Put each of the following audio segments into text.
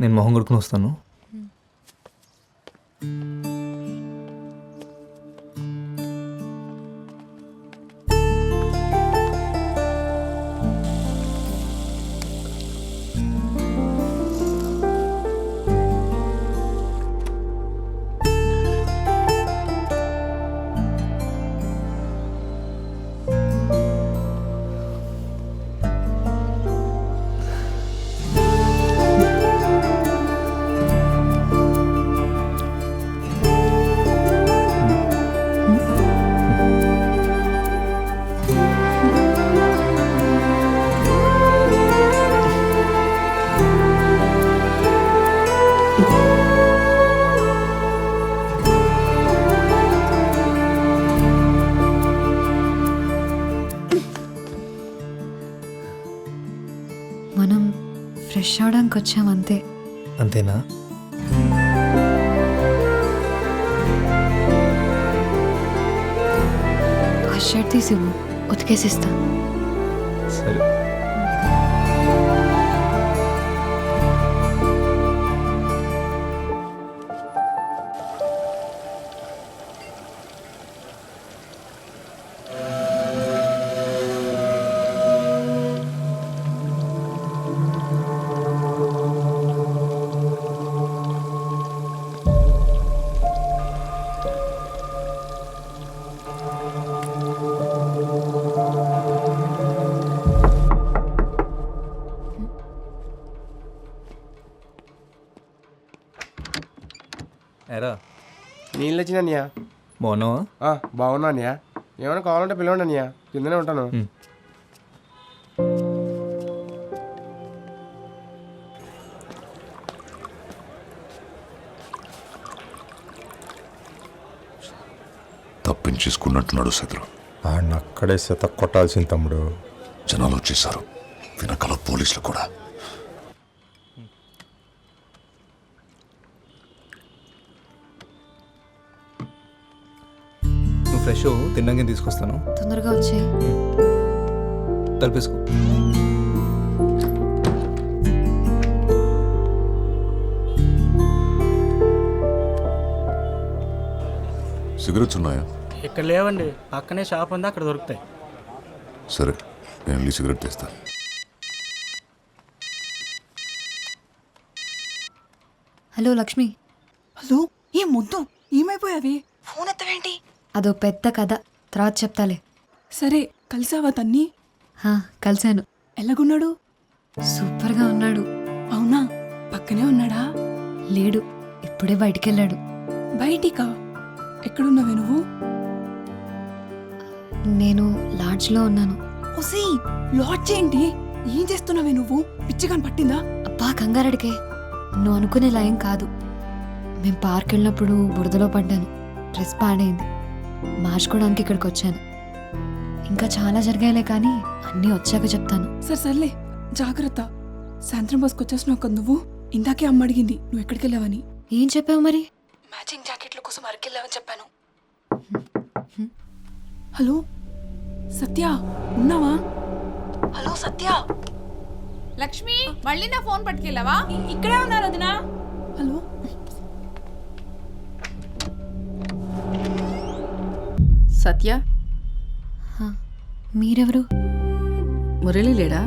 నేను మొహం కొడుకుని వస్తాను. మనం ఫ్రెష్ అవడానికి వచ్చాం అంతే. అంతేనా? ఆ షర్ట్ తీసి ఇవ్వు, ఉతికేసిస్తా. సరే. ఎరా నీళ్ళు వచ్చినానియా? బాగున్నావా? బాగున్నా అనియా. ఏమైనా కావాలంటే పిలవండి అనియా, కిందనే ఉంటాను. తప్పించేసుకున్నట్టున్నాడు శత్రు. ఆయన అక్కడే శత కొట్టాల్సిన తమ్ముడు. జనాలు వచ్చేసారు, వెనకాల పోలీసులు కూడా. నువ్వు ఫ్రెష్ తిన్నాక తీసుకొస్తాను. తొందరగా వచ్చే. తలపేసుకో. సిగరెట్స్ ఉన్నాయా? ఇక్కడ లేవండి, పక్కనే షాప్ ఉంది, అక్కడ దొరుకుతాయి. సరే, నేను వెళ్ళి సిగరెట్ తెస్తా. హలో లక్ష్మి. హలో, ఏం ముద్దు ఏమైపోయావి? ఫోన్ ఎత్తవేంటి? అదో పెద్ద కథ, తర్వాత చెప్తాలే. సరే, కలిసావా తన్ని? కలిశాను. ఎలాగున్నాడు? సూపర్గా ఉన్నాడు. అవునా? పక్కనే ఉన్నాడా? లేడు, ఇప్పుడే బయటికెళ్ళాడు. బయటికా? ఎక్కడున్నావే నువ్వు? నేను లాడ్జ్లో ఉన్నాను. ఓసీ, లాడ్జ్ ఏంటి? ఏం చేస్తున్నావే నువ్వు? పిచ్చిగాని పట్టిందా? అబ్బా కంగారడికే, నువ్వు అనుకునే లయం కాదు. మేం పార్క్ వెళ్ళినప్పుడు బురదలో పడ్డాను, డ్రెస్ పాడైంది, మార్చుకోవడానికి ఇక్కడికి వచ్చాను. ఇంకా చాలా జరిగాయిలే, కానీ అన్నీ వచ్చాక చెప్తాను. సర్లే, జాగ్రత్త. సాయంత్రం బస్కి వచ్చేసినావు కదా నువ్వు. ఇందాకే అమ్మ అడిగింది నువ్వు ఎక్కడికి వెళ్ళావని. ఏం చెప్పావు మరి? మ్యాచింగ్ జాకెట్ల కోసం అరకెళ్ళావని చెప్పాను. హలో సత్య, ఉన్నావా? హలో సత్య. లక్ష్మి, మళ్ళీ నా ఫోన్ పట్టుకెళ్ళావా? ఇక్కడే ఉన్నారు వదినా. హలో సత్య, మీరెవరు? మురళి లేడా?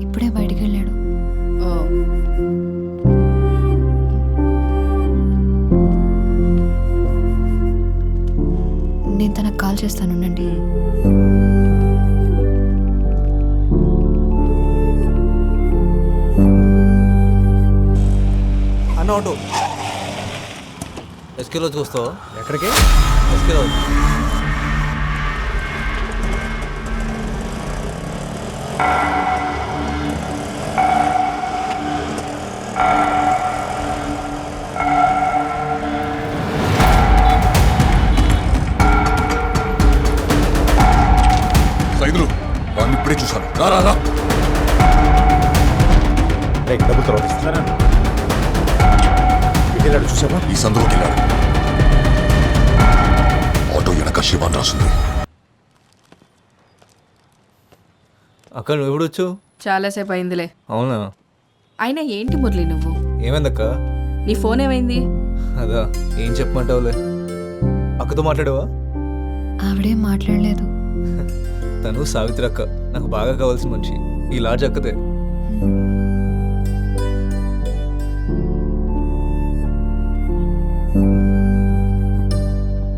ఇప్పుడే బయటికెళ్ళాడు. ఓ, నేను తనకు కాల్ చేస్తాను, ఉండండి. అన్న ఆటో ఎస్కే రోజుకి వస్తావా? ఎక్కడికి? ఎస్కే రోజు. సైదులు, వాడిని ఇప్పుడే చూశాను. రా. డబ్బులు తర్వాత ఇస్తారా? వెళ్ళాడు చూసావా? ఈ సందులోకి వెళ్ళాడు. ఆటో వెనక శివాన్ రాసింది. అక్క నువ్వు ఎప్పుడు వచ్చావు? చాలాసేపు అయిందిలే. అవునా? అయినా ఏంటి మురళి నువ్వు? ఏమైందక్క? నీ ఫోన్ ఏమైంది? అదా, ఏం చెప్పమంటావులే. అక్కతో మాట్లాడావా? ఆవిడేం మాట్లాడలేదు. తను సావిత్రి అక్క, నాకు బాగా కావాల్సిన మనిషి. ఈ లాడ్జ్ అక్కతే.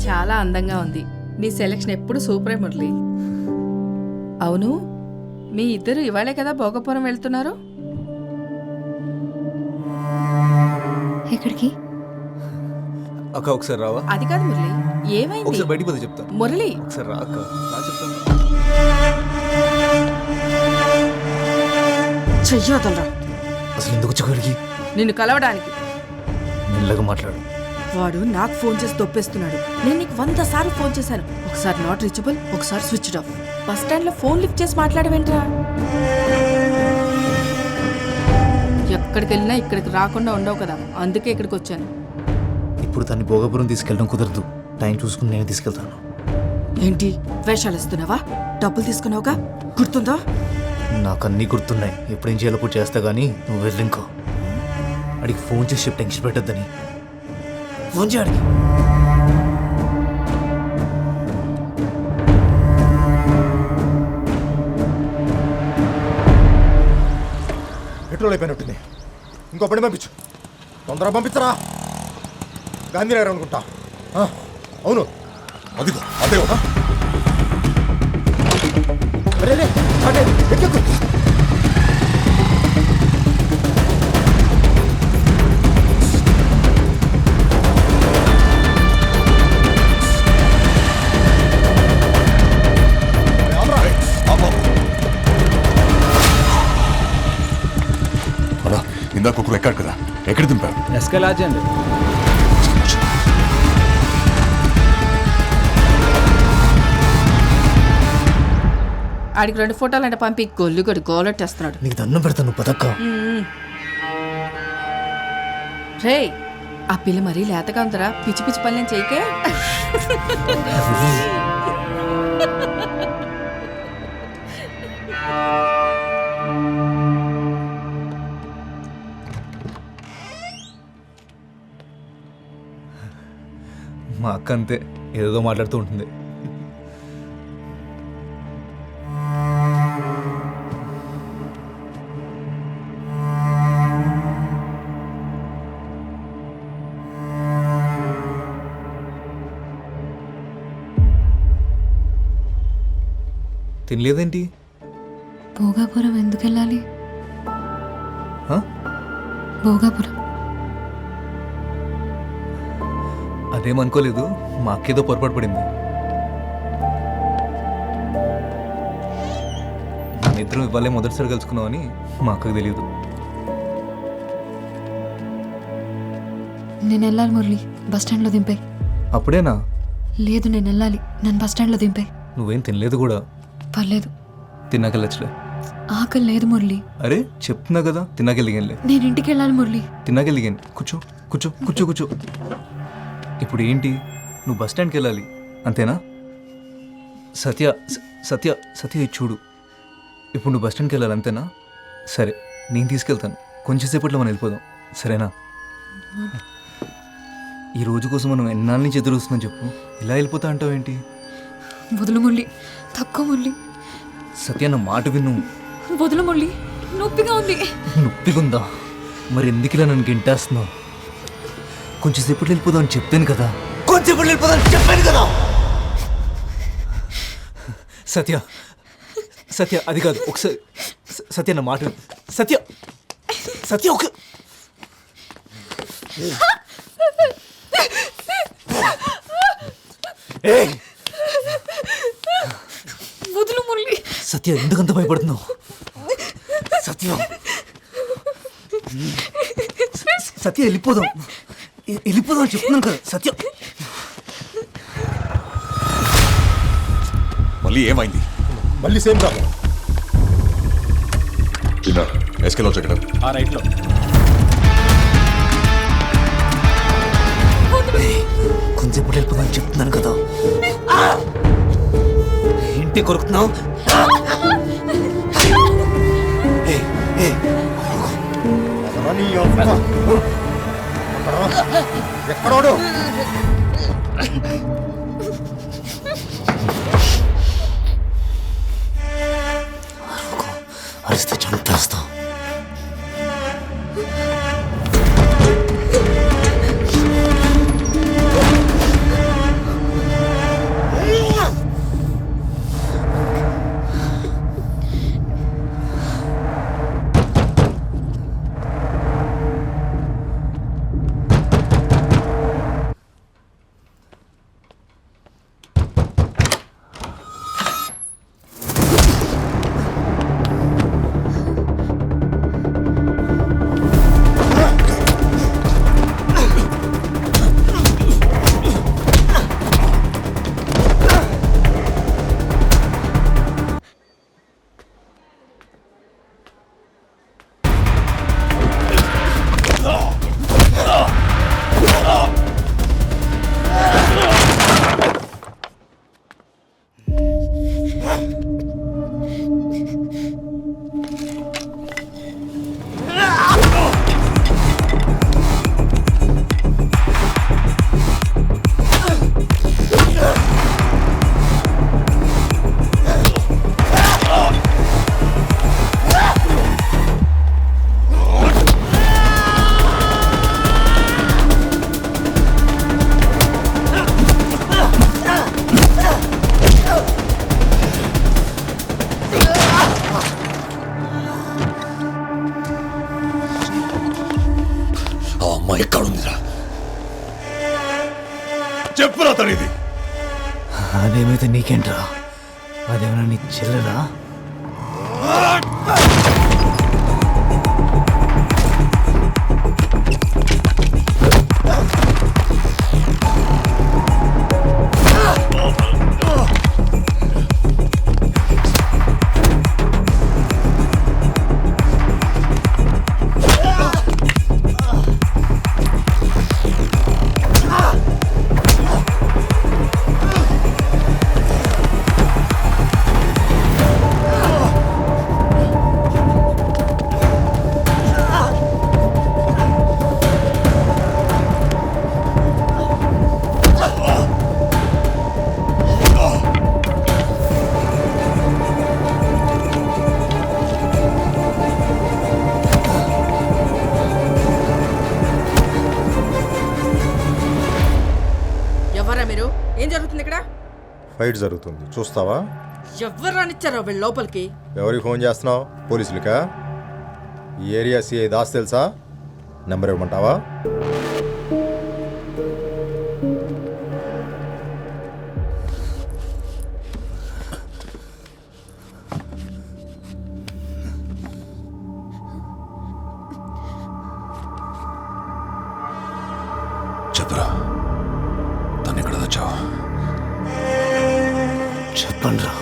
చాలా అందంగా ఉంది. నీ సెలక్షన్ ఎప్పుడు సూపరే మురళి. అవును, మీ ఇద్దరు ఇవాళే కదా భోగపురం వెళ్తున్నారు? ఎక్కడికి? అక్క ఒకసారి రావా? అది కాదు మురళి, ఏమైంది? ఒకసారి బయటికి పోతే చెప్తాను. మురళి, ఒకసారి రా అక్క, రా చెప్తాను. చెయ్యొదలరా. అసలు ఎందుకు వచ్చి నిన్ను కలవడానికి. మెల్లగా మాట్లాడు. వాడు నాకు ఫోన్ చేసి దొప్పేస్తున్నాడు. నేను నీకు 100 సార్లు ఫోన్ చేశాను. ఒకసారి నాట్ రీచబుల్, ఒకసారి స్విచ్డ్ ఆఫ్. బస్ స్టాండ్ లో ఫోన్ లిఫ్ట్ చేసి మాట్లాడవేంట్రా? ఎక్కడికి వెళ్ళినా ఇక్కడికి రాకుండా ఉండవు కదా, అందుకే ఇక్కడికి వచ్చాను. ఇప్పుడు తన్ని భోగపురం తీసుకెళ్ళడం కుదరదు. టైం చూసుకుని నేను తీసుకెళ్తాను. ఏంటి వేషాలు ఇస్తున్నావా? డబ్బులు తీసుకున్నావుగా, గుర్తుందా? నాకు అన్నీ గుర్తున్నాయి. ఎప్పుడేం చేయాలో కూడా చేస్తా కానీ నువ్వు వెళ్ళింకో. అడిగి ఫోన్ చేసి చెప్పి టెన్షన్ పెట్టద్దని. ఫోన్ చేయడికి. పెట్రోల్ అయిపోయినట్టుంది. ఇంకో బండి పంపించు. తొందరగా పంపించరా. గాంధీనగర్ అనుకుంటా. అవును, అదిగో అదే కదా. అరే రే, అదే, ఎక్కెక్కు. అలా ఇందాక ఒకరు ఎక్కాడు కదా, ఎక్కడ దింపారు? ఎస్కే లాడ్జ్ అండి. ఆడికి 2 ఫోటోలు అంటే పంపి గొల్లుగొడి గోలెట్టేస్తున్నాడు. నీకు దండం పెడతాను, నువ్వు పదక్క. రే, ఆ పిల్ల మరీ లేతగా ఉందరా. పిచ్చి పిచ్చి పనులేం చేయకే. మా అక్క అంతే, ఏదో మాట్లాడుతూ ఉంటుంది. తినలేదేంటి? భోగాపురం ఎందుకు వెళ్ళాలి? హ? భోగాపురం అదేమనుకోలేదు, మా అక్కేదో పొరపాటు పడింది. మన ఇద్దరం ఇవ్వాలే మొదటిసారి కలుసుకున్నామని మా అక్కకు తెలియదు. నేను వెళ్ళాలి మురళి, బస్ స్టాండ్లో దింపే. అప్పుడేనా? లేదు, నేను వెళ్ళాలి. నన్ను బస్ స్టాండ్లో దింపే. నువ్వేం తినలేదు కూడా. పర్లేదు, తిన్నాకెళ్ళచ్చులే. ఆకలి లేదు మురళి. అరే చెప్తున్నా కదా, తిన్నాకెళ్ళిగానులే. నేను ఇంటికి వెళ్ళాలి మురళి. తిన్నాకెళ్ళిగాను. కూర్చో కూర్చో కూర్చో కూర్చో. ఇప్పుడు ఏంటి, నువ్వు బస్ స్టాండ్కి వెళ్ళాలి అంతేనా? సత్య సత్య సత్య ఇది చూడు, ఇప్పుడు నువ్వు బస్ స్టాండ్కి వెళ్ళాలి అంతేనా? సరే, నేను తీసుకెళ్తాను. కొంచెంసేపట్లో మనం వెళ్ళిపోదాం, సరేనా? ఈ రోజు కోసం మనం ఎన్నాళ్ళ నుంచి ఎదురు వస్తున్నాం చెప్పు. ఇలా వెళ్ళిపోతా అంటావు ఏంటి? వదులు మురళి, తక్కువ మురళి. సత్య నా మాట విను. వదులు మురళి, నొప్పిగా ఉంది. నొప్పిగుందా? మరి ఎందుకు ఇలా నన్ను గింటేస్తున్నావు? కొంచెం సేపట్లో వెళ్ళిపోదాం అని చెప్పాను కదా. కొంచెంసేపట్లో వెళ్ళిపోదాం అని చెప్పాను కదా. సత్య సత్య అది కాదు, ఒకసారి సత్య నా మాట విను. సత్య సత్య ఒక వదులు మురళి. సత్య ఎందుకంత భయపడుతున్నావు? సత్య సత్య వెళ్ళిపోదాం, వెళ్ళిపోదాం అని చెప్తున్నాను కదా. సత్య మళ్ళీ ఏమైంది? మళ్ళీ సేమ్ ప్రాబ్లం. ఎస్కేలో చెక్కడ ఆ రైట్లో. కొంచెం వెళ్ళిపోదాం అని చెప్తున్నాను కదా. ఏంటి కొరుకుతున్నావు? నీ అమ్మ. ఎక్కడోడు అరిస్తే చంపేస్తాం. ఆ అమ్మాయి ఎక్కడుందిరా? చెప్పురా తడిది. అదేమైతే నీకేంట్రా? అదేమైనా నీ చెల్లెలా? ఎవరా మీరు? ఏం జరుగుతుంది ఇక్కడ? ఫైట్ జరుగుతుంది చూస్తావా? ఎవరు రానిచ్చారో వీళ్ళ లోపలికి? ఎవరికి ఫోన్ చేస్తున్నావు? పోలీసులకా? ఈ ఏరియా సిఐ దాస్ తెలుసా? నెంబర్ ఇవ్వమంటావా? చెప్పురా, తను ఎక్కడ తెచ్చావా? చెప్పండి రా.